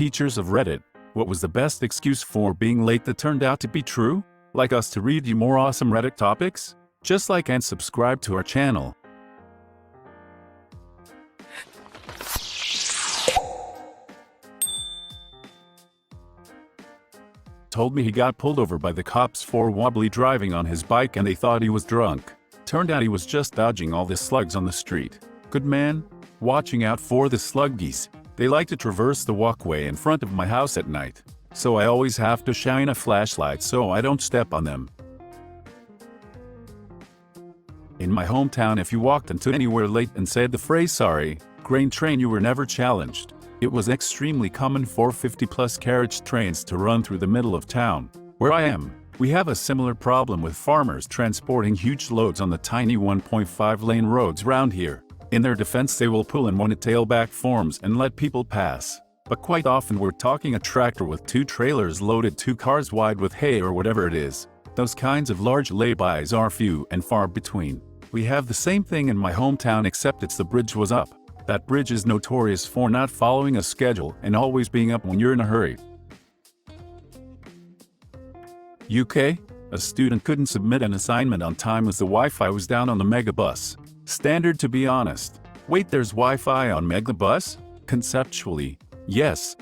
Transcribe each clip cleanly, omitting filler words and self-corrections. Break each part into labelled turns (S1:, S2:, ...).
S1: teachers of Reddit, what was the best excuse for being late that turned out to be true? Like us to read you more awesome Reddit topics? Just like and subscribe to our channel. Told me he got pulled over by the cops for wobbly driving on his bike and they thought he was drunk. Turned out he was just dodging all the slugs on the street. Good man. Watching out for the sluggies. They like to traverse the walkway in front of my house at night. So I always have to shine a flashlight so I don't step on them. In my hometown, if you walked into anywhere late and said the phrase "sorry, grain train," you were never challenged. It was extremely common for 50-plus carriage trains to run through the middle of town. Where I am, we have a similar problem with farmers transporting huge loads on the tiny 1.5-lane roads round here. In their defense, they will pull in one at tailback forms and let people pass. But quite often we're talking a tractor with 2 trailers loaded 2 cars wide with hay or whatever it is. Those kinds of large laybys are few and far between. We have the same thing in my hometown, except the bridge was up. That bridge is notorious for not following a schedule and always being up when you're in a hurry. UK, a student couldn't submit an assignment on time as the Wi-Fi was down on the megabus. Standard, to be honest. Wait, there's Wi-Fi on megabus? Conceptually, yes.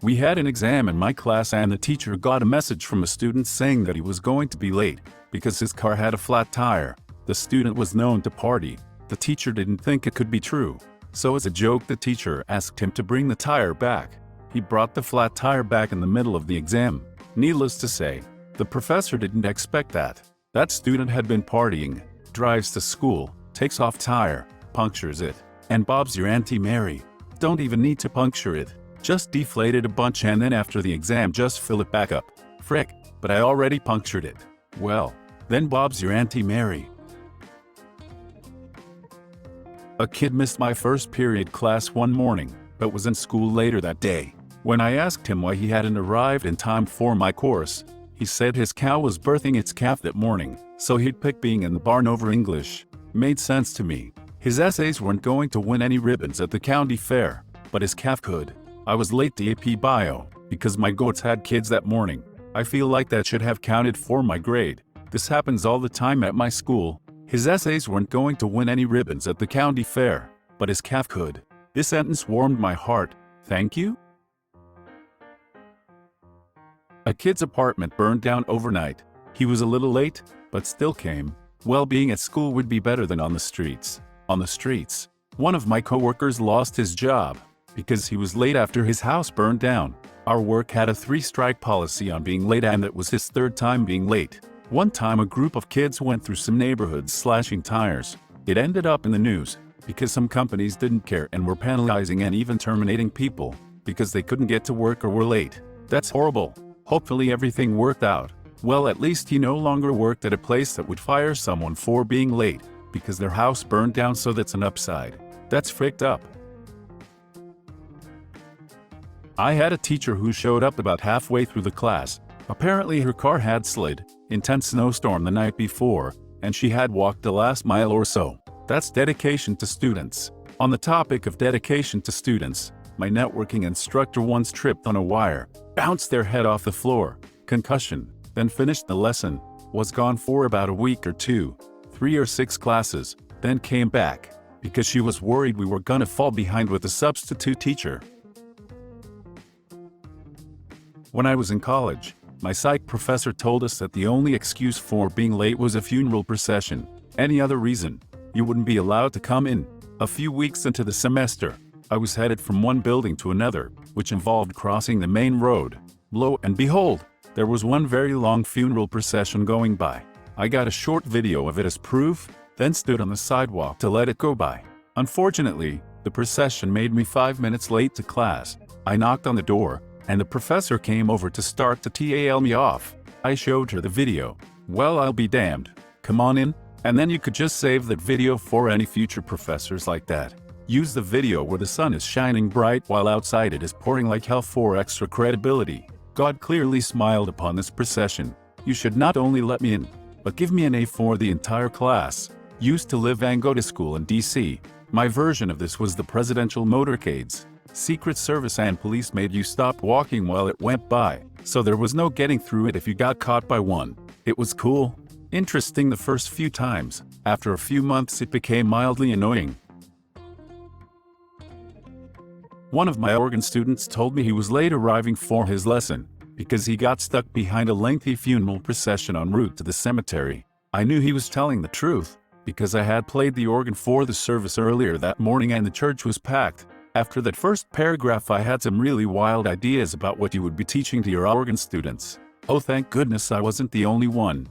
S1: We had an exam in my class and the teacher got a message from a student saying that he was going to be late because his car had a flat tire. The student was known to party. The teacher didn't think it could be true. So as a joke, the teacher asked him to bring the tire back. He brought the flat tire back in the middle of the exam. Needless to say, the professor didn't expect that. That student had been partying, drives to school, takes off tire, punctures it, and Bob's your Auntie Mary. Don't even need to puncture it. Just deflate it a bunch and then after the exam just fill it back up. Frick, but I already punctured it. Well, then Bob's your Auntie Mary. A kid missed my first period class one morning, but was in school later that day. When I asked him why he hadn't arrived in time for my course, he said his cow was birthing its calf that morning, so he'd pick being in the barn over English. Made sense to me. His essays weren't going to win any ribbons at the county fair, but his calf could. I was late to AP Bio, because my goats had kids that morning. I feel like that should have counted for my grade. This happens all the time at my school. His essays weren't going to win any ribbons at the county fair, but his calf could. This sentence warmed my heart. Thank you? A kid's apartment burned down overnight. He was a little late, but still came. Well, being at school would be better than on the streets. On the streets, one of my coworkers lost his job because he was late after his house burned down. Our work had a 3-strike policy on being late, and it was his 3rd time being late. One time a group of kids went through some neighborhoods slashing tires. It ended up in the news because some companies didn't care and were penalizing and even terminating people because they couldn't get to work or were late. That's horrible. Hopefully everything worked out. Well, at least he no longer worked at a place that would fire someone for being late because their house burned down, so that's an upside. That's fricked up. I had a teacher who showed up about halfway through the class. Apparently her car had slid. Intense snowstorm the night before, and she had walked the last mile or so. That's dedication to students. On the topic of dedication to students, my networking instructor once tripped on a wire, bounced their head off the floor, concussion, then finished the lesson, was gone for about a week or 2, 3 or 6 classes, then came back, because she was worried we were gonna fall behind with a substitute teacher. When I was in college, my psych professor told us that the only excuse for being late was a funeral procession. Any other reason, you wouldn't be allowed to come in. A few weeks into the semester, I was headed from one building to another, which involved crossing the main road. Lo and behold, there was one very long funeral procession going by. I got a short video of it as proof, then stood on the sidewalk to let it go by. Unfortunately, the procession made me 5 minutes late to class. I knocked on the door, and the professor came over to start to tal me off. I showed her the video. Well, I'll be damned. Come on in, and then you could just save that video for any future professors like that. Use the video where the sun is shining bright while outside it is pouring like hell for extra credibility. God clearly smiled upon this procession. You should not only let me in, but give me an A for the entire class. Used to live and go to school in DC. My version of this was the presidential motorcades. Secret Service and police made you stop walking while it went by, so there was no getting through it if you got caught by one. It was cool. Interesting the first few times. After a few months it became mildly annoying. One of my organ students told me he was late arriving for his lesson because he got stuck behind a lengthy funeral procession en route to the cemetery. I knew he was telling the truth because I had played the organ for the service earlier that morning and the church was packed. After that first paragraph I had some really wild ideas about what you would be teaching to your organ students. Oh, thank goodness I wasn't the only one.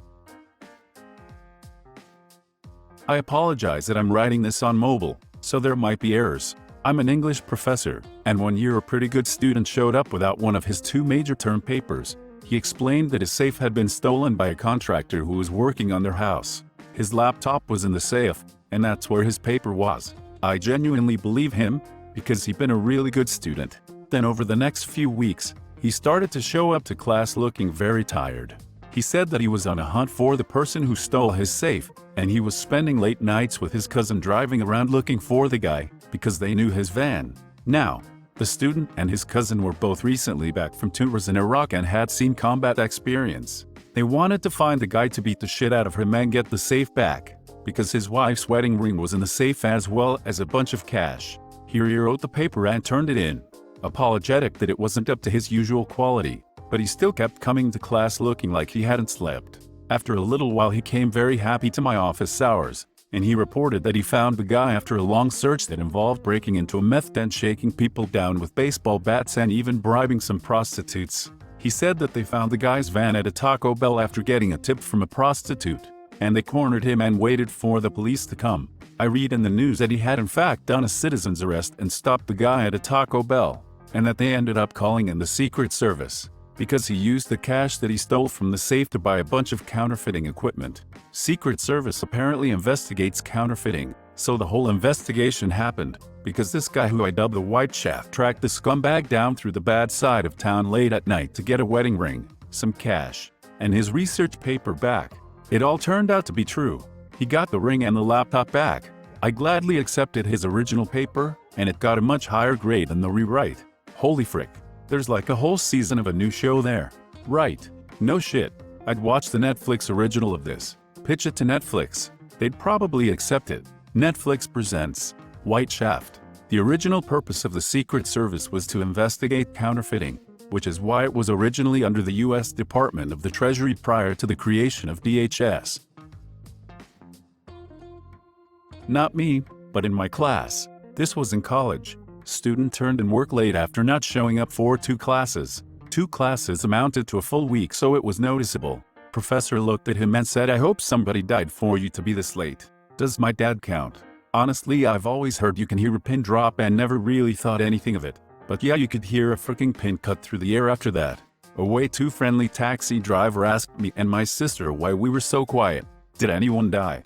S1: I apologize that I'm writing this on mobile, so there might be errors. I'm an English professor, and one year a pretty good student showed up without one of his 2 major term papers. He explained that his safe had been stolen by a contractor who was working on their house. His laptop was in the safe, and that's where his paper was. I genuinely believe him, because he'd been a really good student. Then over the next few weeks, he started to show up to class looking very tired. He said that he was on a hunt for the person who stole his safe, and he was spending late nights with his cousin driving around looking for the guy, because they knew his van. Now, the student and his cousin were both recently back from tours in Iraq and had seen combat experience. They wanted to find the guy to beat the shit out of him and get the safe back, because his wife's wedding ring was in the safe as well as a bunch of cash. Here he wrote the paper and turned it in, apologetic that it wasn't up to his usual quality, but he still kept coming to class looking like he hadn't slept. After a little while he came very happy to my office hours, and he reported that he found the guy after a long search that involved breaking into a meth den, shaking people down with baseball bats and even bribing some prostitutes. He said that they found the guy's van at a Taco Bell after getting a tip from a prostitute, and they cornered him and waited for the police to come. I read in the news that he had in fact done a citizen's arrest and stopped the guy at a Taco Bell, and that they ended up calling in the Secret Service, because he used the cash that he stole from the safe to buy a bunch of counterfeiting equipment. Secret Service apparently investigates counterfeiting, so the whole investigation happened, because this guy who I dubbed the White Shaft tracked the scumbag down through the bad side of town late at night to get a wedding ring, some cash, and his research paper back. It all turned out to be true. He got the ring and the laptop back. I gladly accepted his original paper, and it got a much higher grade than the rewrite. Holy frick. There's like a whole season of a new show there. Right. No shit. I'd watch the Netflix original of this. Pitch it to Netflix. They'd probably accept it. Netflix presents White Shaft. The original purpose of the Secret Service was to investigate counterfeiting, which is why it was originally under the U.S. Department of the Treasury prior to the creation of DHS. Not me, but in my class. This was in college. Student turned in work late after not showing up for 2 classes. 2 classes amounted to a full week, so it was noticeable. Professor looked at him and said, "I hope somebody died for you to be this late." Does my dad count? Honestly, I've always heard you can hear a pin drop and never really thought anything of it. But yeah, you could hear a freaking pin cut through the air after that. A way too friendly taxi driver asked me and my sister why we were so quiet. Did anyone die?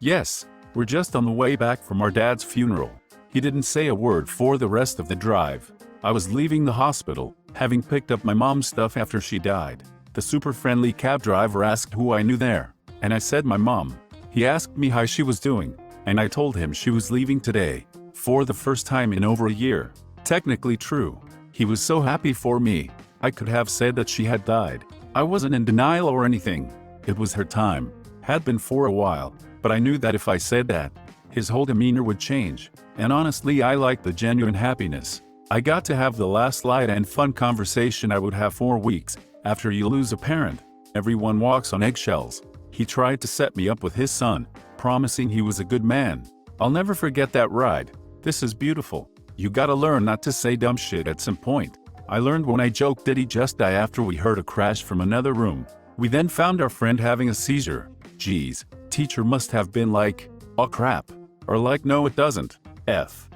S1: Yes. We're just on the way back from our dad's funeral. He didn't say a word for the rest of the drive. I was leaving the hospital, having picked up my mom's stuff after she died. The super friendly cab driver asked who I knew there, and I said my mom. He asked me how she was doing, and I told him she was leaving today, for the first time in over a year. Technically true. He was so happy for me. I could have said that she had died. I wasn't in denial or anything. It was her time. Had been for a while. But I knew that if I said that, his whole demeanor would change. And honestly, I liked the genuine happiness. I got to have the last light and fun conversation I would have for weeks. After you lose a parent, everyone walks on eggshells. He tried to set me up with his son, promising he was a good man. I'll never forget that ride. This is beautiful. You gotta learn not to say dumb shit at some point. I learned when I joked, "Did he just die?" after we heard a crash from another room. We then found our friend having a seizure. Geez. Teacher must have been like, "Oh crap," or like, "No it doesn't, F."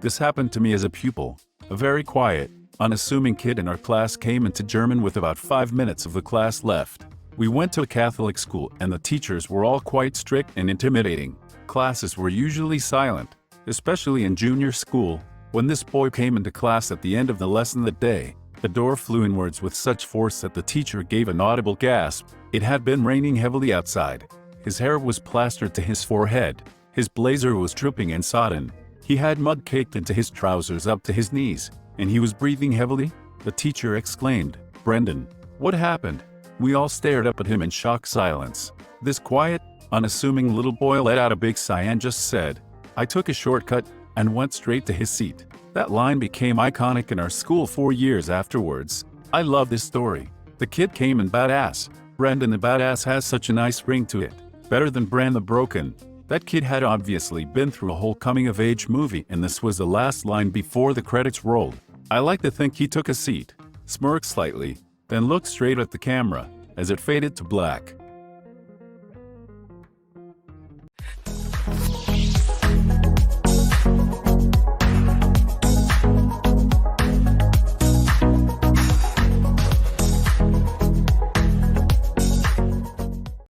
S1: This happened to me as a pupil. A very quiet, unassuming kid in our class came into German with about 5 minutes of the class left. We went to a Catholic school and the teachers were all quite strict and intimidating. Classes were usually silent, especially in junior school. When this boy came into class at the end of the lesson that day, the door flew inwards with such force that the teacher gave an audible gasp. It had been raining heavily outside. His hair was plastered to his forehead. His blazer was dripping and sodden. He had mud caked into his trousers up to his knees, and he was breathing heavily. The teacher exclaimed, "Brendan, what happened?" We all stared up at him in shocked silence. This quiet, unassuming little boy let out a big sigh and just said, "I took a shortcut," and went straight to his seat. That line became iconic in our school 4 years afterwards. I love this story. The kid came in badass. Brendan the badass has such a nice ring to it. Better than Bran the broken. That kid had obviously been through a whole coming-of-age movie, and this was the last line before the credits rolled. I like to think he took a seat, smirked slightly, then looked straight at the camera as it faded to black.